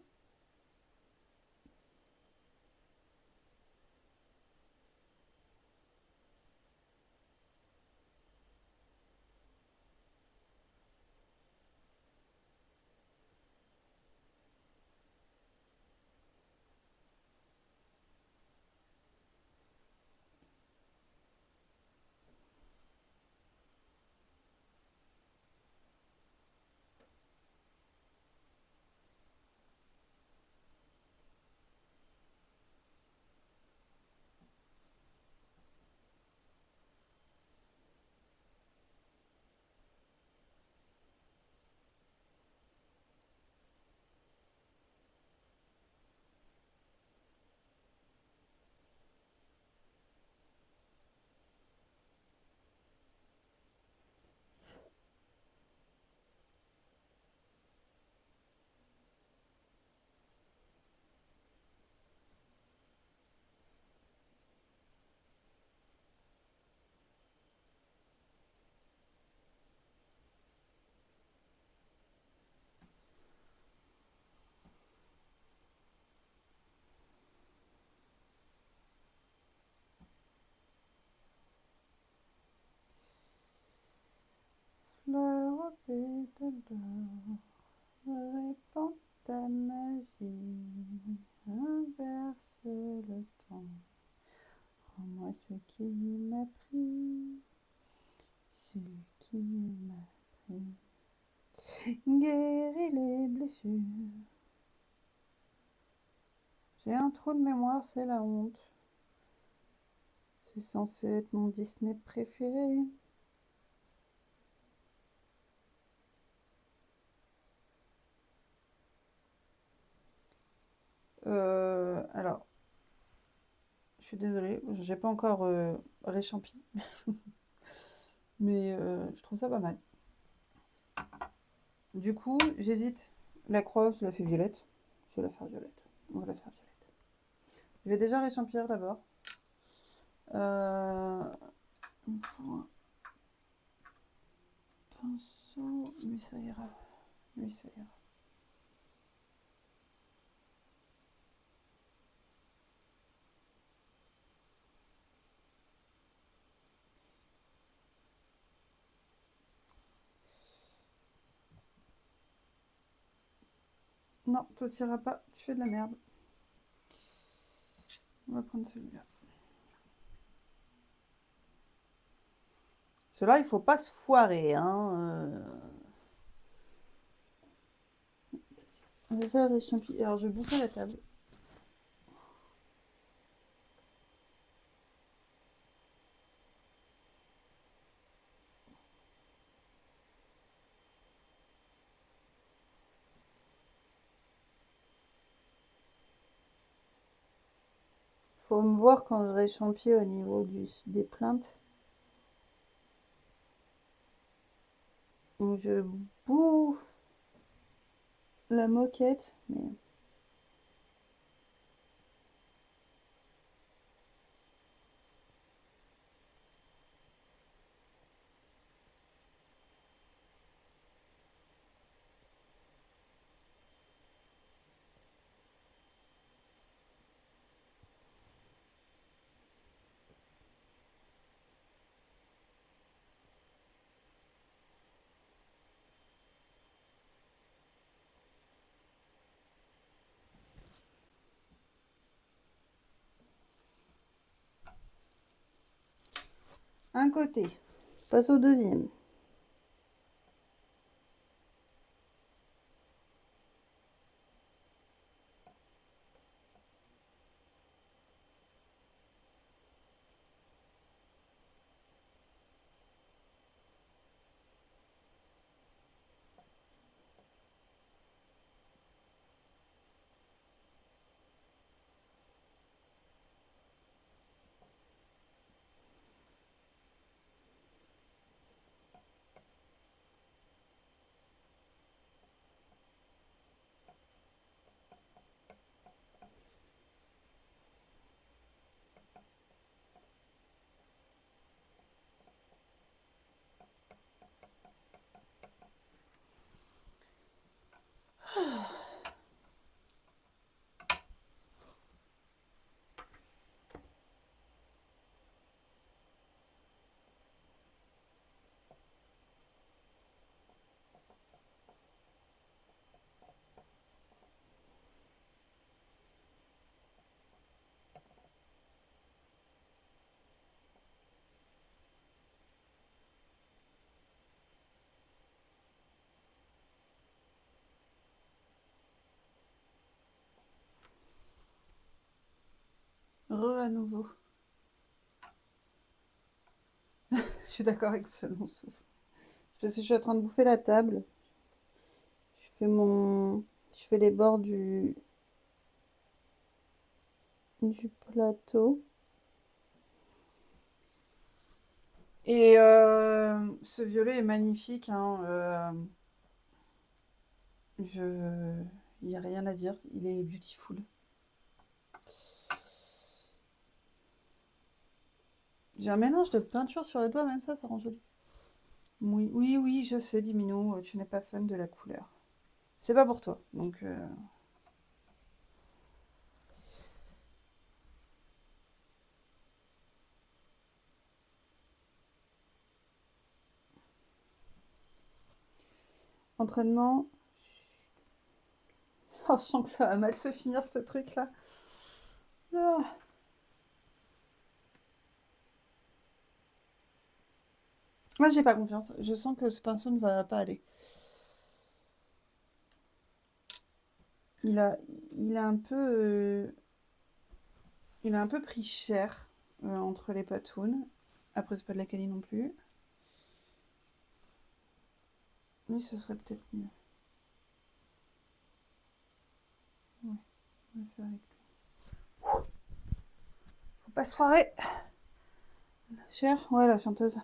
Fleur aux pétales d'or, répand ta magie, inverse le temps. Rends-moi ce qui m'a pris, ce qui m'a pris. Guéris les blessures. J'ai un trou de mémoire, c'est la honte. C'est censé être mon Disney préféré. Alors, je suis désolée, j'ai pas encore réchampi, mais je trouve ça pas mal. Du coup, j'hésite. La croix, je la fais violette. Je vais la faire violette. On va la faire violette. Je vais déjà réchampir d'abord. Il me faut un pinceau. Lui, ça ira. Lui, ça ira. Non, toi, tu iras pas. Tu fais de la merde. On va prendre celui-là. Cela, il faut pas se foirer. Hein. On va faire les champignons. Alors, je vais bouffer la table. Faut me voir quand je réchampie au niveau des plaintes. Donc je bouffe la moquette, mais un côté. Passe au deuxième. À nouveau. Je suis d'accord avec ce long souffle. C'est parce que je suis en train de bouffer la table. Je fais les bords du plateau. Et ce violet est magnifique, hein. Il n'y a rien à dire. Il est beautiful. J'ai un mélange de peinture sur les doigts, même ça rend joli. Oui, oui, oui, je sais, Dimino, tu n'es pas fan de la couleur. C'est pas pour toi, donc... Entraînement. Oh, je sens que ça va mal se finir, ce truc-là. Ah. Moi, j'ai pas confiance. Je sens que ce pinceau ne va pas aller. Il a, il a un peu... il a un peu pris cher entre les patounes. Après, c'est pas de la qualité non plus. Mais ce serait peut-être mieux. Ouais, on va faire avec lui. Faut pas se foirer. Cher, ouais, la chanteuse.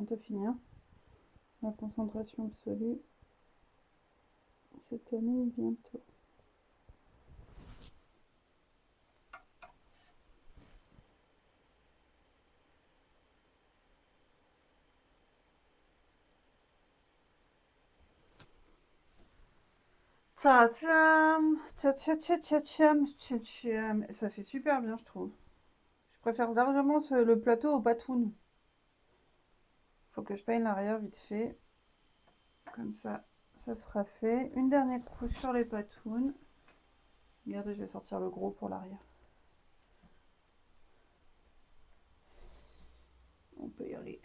bientôt finir. La concentration absolue. Cette année, bientôt. Ta-tam, ta-ta-ta-ta-tam, ta-tam. Ça fait super bien, je trouve. Je préfère largement le plateau au patoun. Faut que je peigne l'arrière vite fait. Comme ça, ça sera fait. Une dernière couche sur les patounes. Regardez, je vais sortir le gros pour l'arrière. On peut y aller.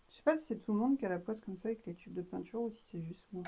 Je sais pas si c'est tout le monde qui a la poisse comme ça avec les tubes de peinture ou si c'est juste moi.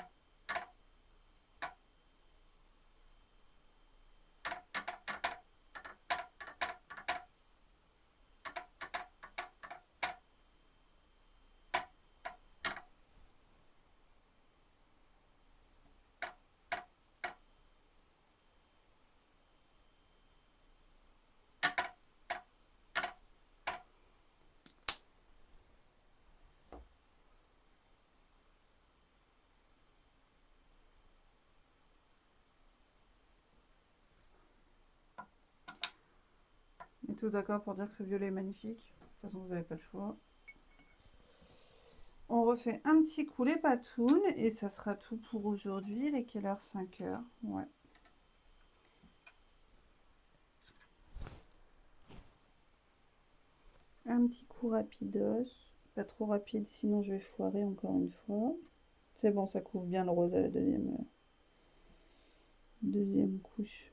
On est tous d'accord pour dire que ce violet est magnifique. De toute façon, vous n'avez pas le choix. On refait un petit coup les patounes et ça sera tout pour aujourd'hui. Il est quelle heure? 5 heures. Ouais. Un petit coup rapidos. Pas trop rapide, sinon je vais foirer encore une fois. C'est bon, ça couvre bien le rose à la deuxième couche.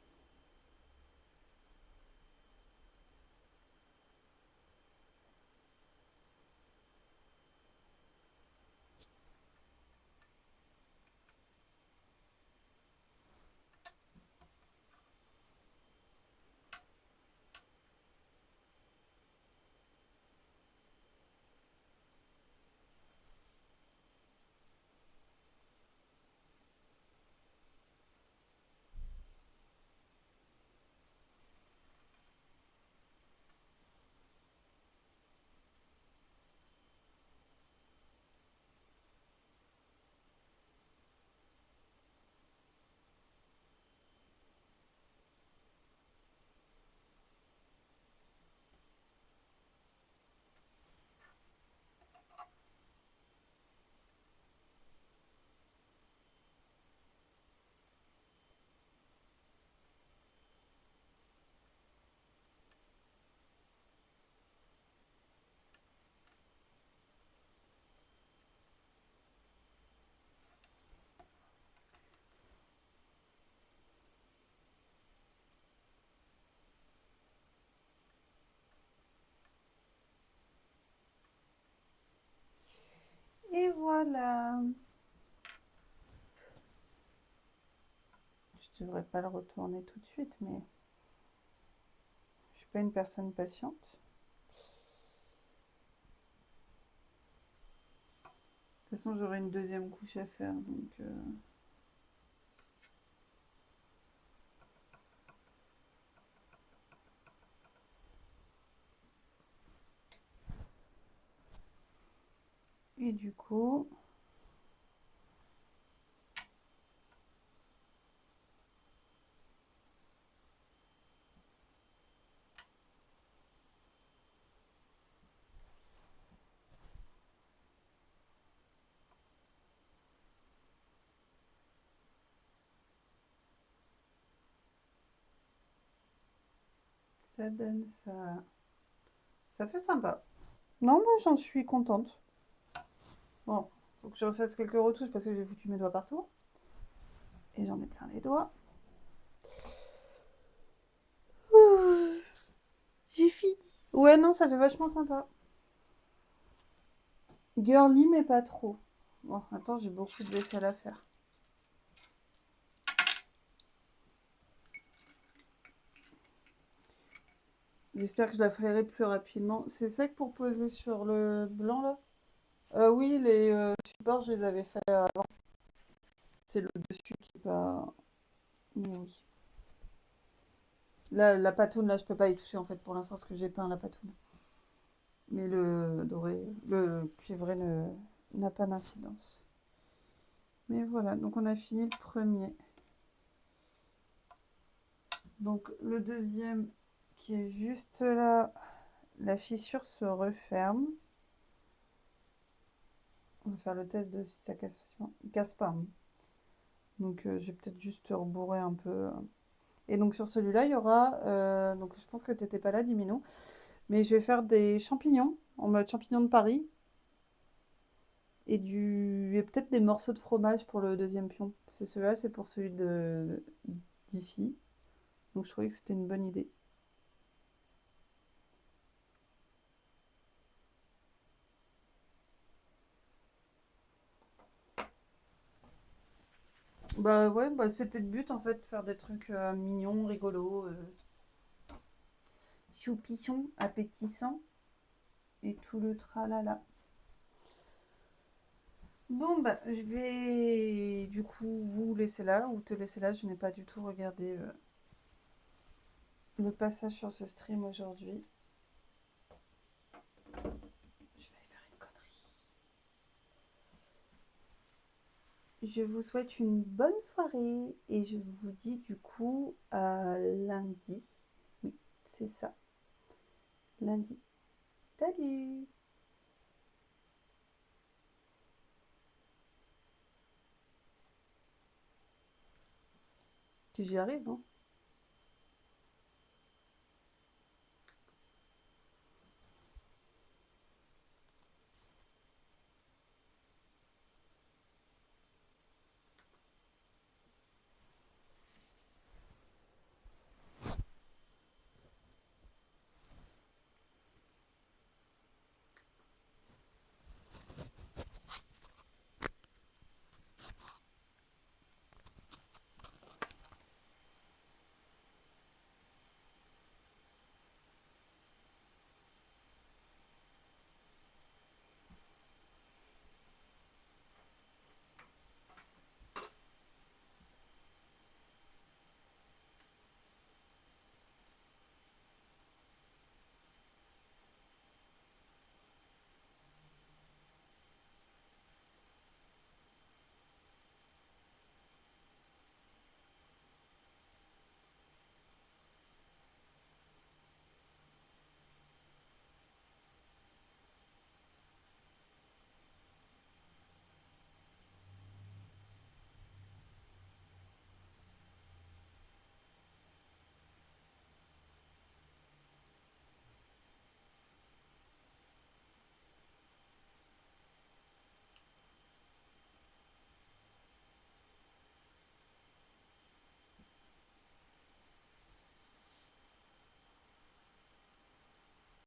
Et voilà. Je devrais pas le retourner tout de suite, mais je suis pas une personne patiente. De toute façon, j'aurai une deuxième couche à faire, donc... Et du coup... Ça donne ça. Ça fait sympa. Non, moi j'en suis contente. Bon, faut que je refasse quelques retouches parce que j'ai foutu mes doigts partout. Et j'en ai plein les doigts. J'ai fini. Ouais, non, ça fait vachement sympa. Girly, mais pas trop. Bon, attends, j'ai beaucoup de vaisselle à faire. J'espère que je la ferai plus rapidement. C'est sec pour poser sur le blanc, là? Oui, les supports, je les avais fait avant. C'est le dessus qui est pas... Mais oui. Là, la patoune, là, je peux pas y toucher, en fait, pour l'instant, parce que j'ai peint la patoune. Mais le doré, le cuivré n'a pas d'incidence. Mais voilà, donc on a fini le premier. Donc le deuxième qui est juste là, la fissure se referme. On va faire le test de si ça casse facilement. Il casse pas, hein. Donc je vais peut-être juste rebourrer un peu. Et donc sur celui-là, il y aura, donc je pense que tu n'étais pas là, Dimino, mais je vais faire des champignons en mode champignon de Paris et peut-être des morceaux de fromage pour le deuxième pion. C'est celui-là, c'est pour celui d'ici. Donc je trouvais que c'était une bonne idée. Bah ouais, bah c'était le but en fait, de faire des trucs mignons, rigolos, choupissons, appétissants et tout le tralala. Bon bah je vais du coup vous laisser là ou te laisser là, je n'ai pas du tout regardé le passage sur ce stream aujourd'hui. Je vais aller faire une connerie. Je vous souhaite une bonne soirée et je vous dis du coup à lundi. Oui, c'est ça. Lundi. Salut! Si j'y arrive, hein.